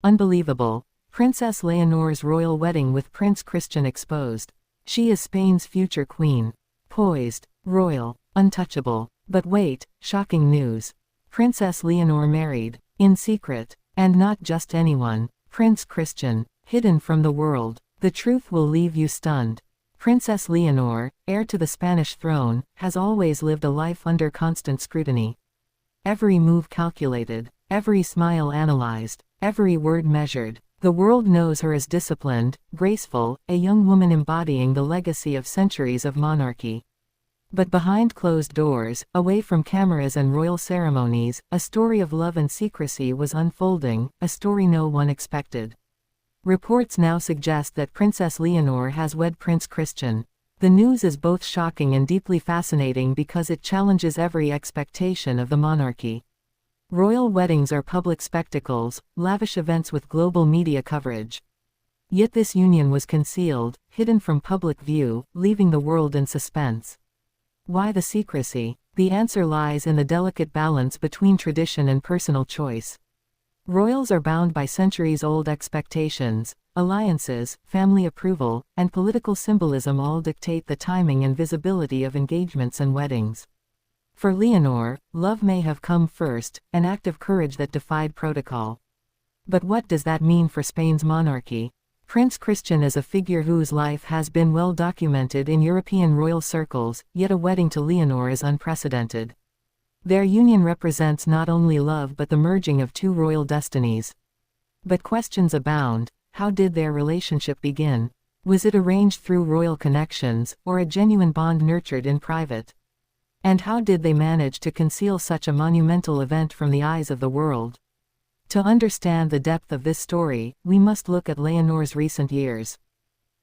Unbelievable. Princess Leonor's royal wedding with Prince Christian exposed. She is Spain's future queen. Poised, royal, untouchable. But wait, shocking news. Princess Leonor married, in secret, and not just anyone, Prince Christian, hidden from the world. The truth will leave you stunned. Princess Leonor, heir to the Spanish throne, has always lived a life under constant scrutiny. Every move calculated, every smile analyzed, every word measured. The world knows her as disciplined, graceful, a young woman embodying the legacy of centuries of monarchy. But behind closed doors, away from cameras and royal ceremonies, a story of love and secrecy was unfolding, a story no one expected. Reports now suggest that Princess Leonor has wed Prince Christian. The news is both shocking and deeply fascinating because it challenges every expectation of the monarchy. Royal weddings are public spectacles, lavish events with global media coverage. Yet this union was concealed, hidden from public view, leaving the world in suspense. Why the secrecy? The answer lies in the delicate balance between tradition and personal choice. Royals are bound by centuries-old expectations, alliances, family approval, and political symbolism all dictate the timing and visibility of engagements and weddings. For Leonor, love may have come first, an act of courage that defied protocol. But what does that mean for Spain's monarchy? Prince Christian is a figure whose life has been well documented in European royal circles, yet a wedding to Leonor is unprecedented. Their union represents not only love but the merging of two royal destinies. But questions abound. How did their relationship begin? Was it arranged through royal connections, or a genuine bond nurtured in private? And how did they manage to conceal such a monumental event from the eyes of the world? To understand the depth of this story, we must look at Leonor's recent years.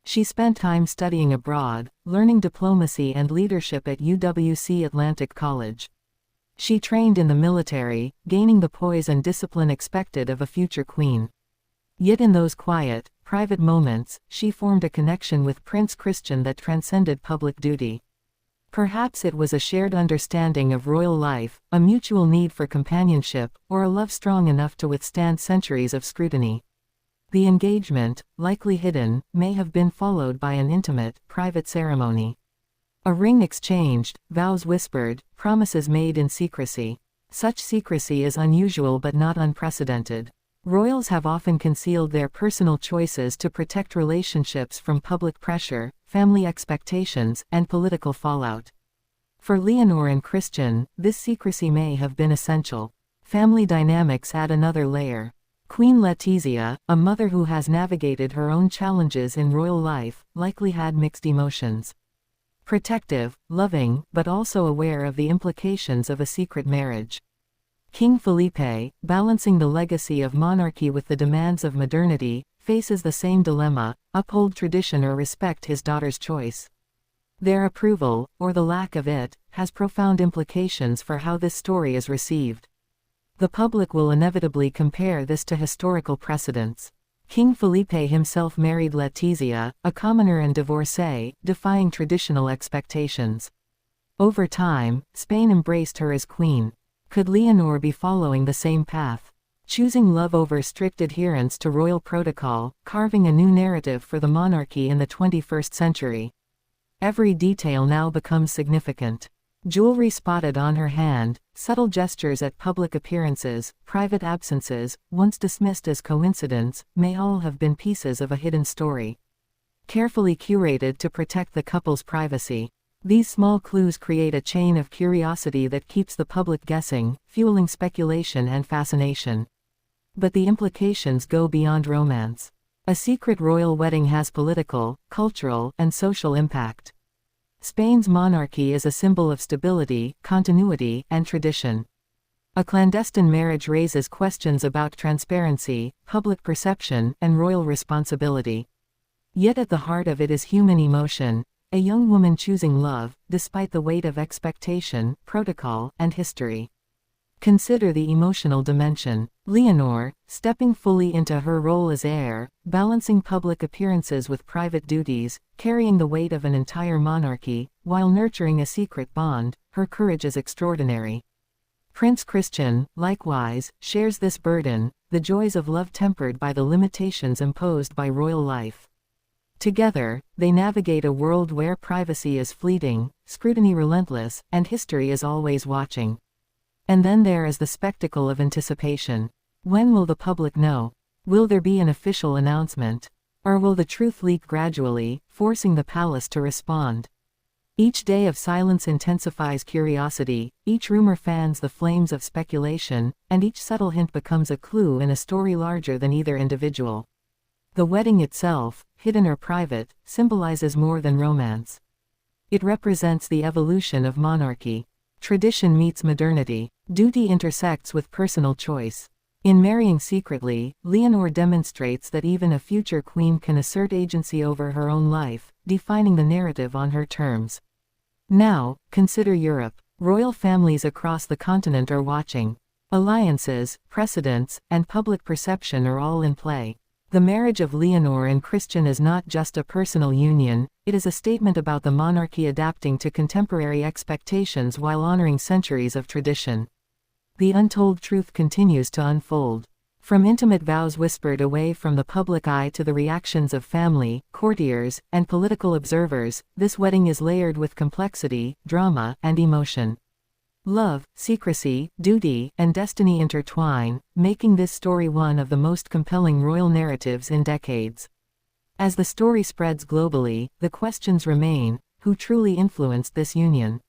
She spent time studying abroad, learning diplomacy and leadership at UWC Atlantic College. She trained in the military, gaining the poise and discipline expected of a future queen. Yet in those quiet, private moments, she formed a connection with Prince Christian that transcended public duty. Perhaps it was a shared understanding of royal life, a mutual need for companionship, or a love strong enough to withstand centuries of scrutiny. The engagement, likely hidden, may have been followed by an intimate, private ceremony. A ring exchanged, vows whispered, promises made in secrecy. Such secrecy is unusual but not unprecedented. Royals have often concealed their personal choices to protect relationships from public pressure, family expectations, and political fallout. For Leonor and Christian, this secrecy may have been essential. Family dynamics add another layer. Queen Letizia, a mother who has navigated her own challenges in royal life, likely had mixed emotions. Protective, loving, but also aware of the implications of a secret marriage. King Felipe, balancing the legacy of monarchy with the demands of modernity, faces the same dilemma: uphold tradition or respect his daughter's choice. Their approval, or the lack of it, has profound implications for how this story is received. The public will inevitably compare this to historical precedents. King Felipe himself married Letizia, a commoner and divorcee, defying traditional expectations. Over time, Spain embraced her as queen. Could Leonor be following the same path? Choosing love over strict adherence to royal protocol, carving a new narrative for the monarchy in the 21st century. Every detail now becomes significant. Jewelry spotted on her hand, subtle gestures at public appearances, private absences, once dismissed as coincidence, may all have been pieces of a hidden story. Carefully curated to protect the couple's privacy. These small clues create a chain of curiosity that keeps the public guessing, fueling speculation and fascination. But the implications go beyond romance. A secret royal wedding has political, cultural, and social impact. Spain's monarchy is a symbol of stability, continuity, and tradition. A clandestine marriage raises questions about transparency, public perception, and royal responsibility. Yet at the heart of it is human emotion, a young woman choosing love, despite the weight of expectation, protocol, and history. Consider the emotional dimension. Leonor, stepping fully into her role as heir, balancing public appearances with private duties, carrying the weight of an entire monarchy, while nurturing a secret bond, her courage is extraordinary. Prince Christian, likewise, shares this burden, the joys of love tempered by the limitations imposed by royal life. Together, they navigate a world where privacy is fleeting, scrutiny relentless, and history is always watching. And then there is the spectacle of anticipation. When will the public know? Will there be an official announcement? Or will the truth leak gradually, forcing the palace to respond? Each day of silence intensifies curiosity, each rumor fans the flames of speculation, and each subtle hint becomes a clue in a story larger than either individual. The wedding itself, hidden or private, symbolizes more than romance. It represents the evolution of monarchy. Tradition meets modernity. Duty intersects with personal choice. In marrying secretly, Leonor demonstrates that even a future queen can assert agency over her own life, defining the narrative on her terms. Now, consider Europe. Royal families across the continent are watching. Alliances, precedents, and public perception are all in play. The marriage of Leonor and Christian is not just a personal union, it is a statement about the monarchy adapting to contemporary expectations while honoring centuries of tradition. The untold truth continues to unfold. From intimate vows whispered away from the public eye to the reactions of family, courtiers, and political observers, this wedding is layered with complexity, drama, and emotion. Love, secrecy, duty, and destiny intertwine, making this story one of the most compelling royal narratives in decades. As the story spreads globally, the questions remain: who truly influenced this union?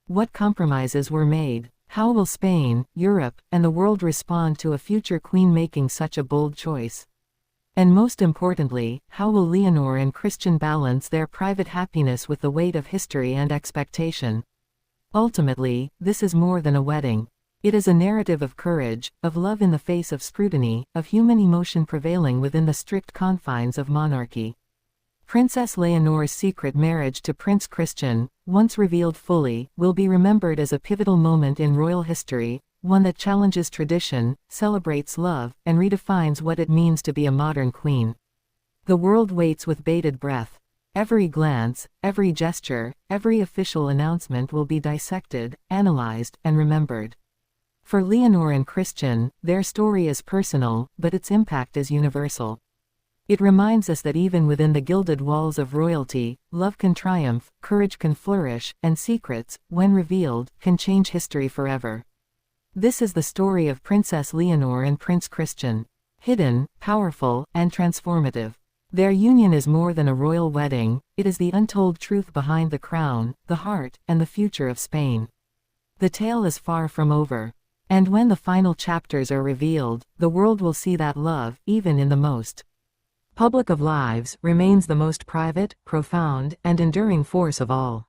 What compromises were made? How will Spain, Europe, and the world respond to a future queen making such a bold choice? And most importantly, how will Leonor and Christian balance their private happiness with the weight of history and expectation? Ultimately, this is more than a wedding. It is a narrative of courage, of love in the face of scrutiny, of human emotion prevailing within the strict confines of monarchy. Princess Leonor's secret marriage to Prince Christian, once revealed fully, will be remembered as a pivotal moment in royal history, one that challenges tradition, celebrates love, and redefines what it means to be a modern queen. The world waits with bated breath. Every glance, every gesture, every official announcement will be dissected, analyzed, and remembered. For Leonor and Christian, their story is personal, but its impact is universal. It reminds us that even within the gilded walls of royalty, love can triumph, courage can flourish, and secrets, when revealed, can change history forever. This is the story of Princess Leonor and Prince Christian. Hidden, powerful, and transformative. Their union is more than a royal wedding, it is the untold truth behind the crown, the heart, and the future of Spain. The tale is far from over. And when the final chapters are revealed, the world will see that love, even in the most public of lives, remains the most private, profound, and enduring force of all.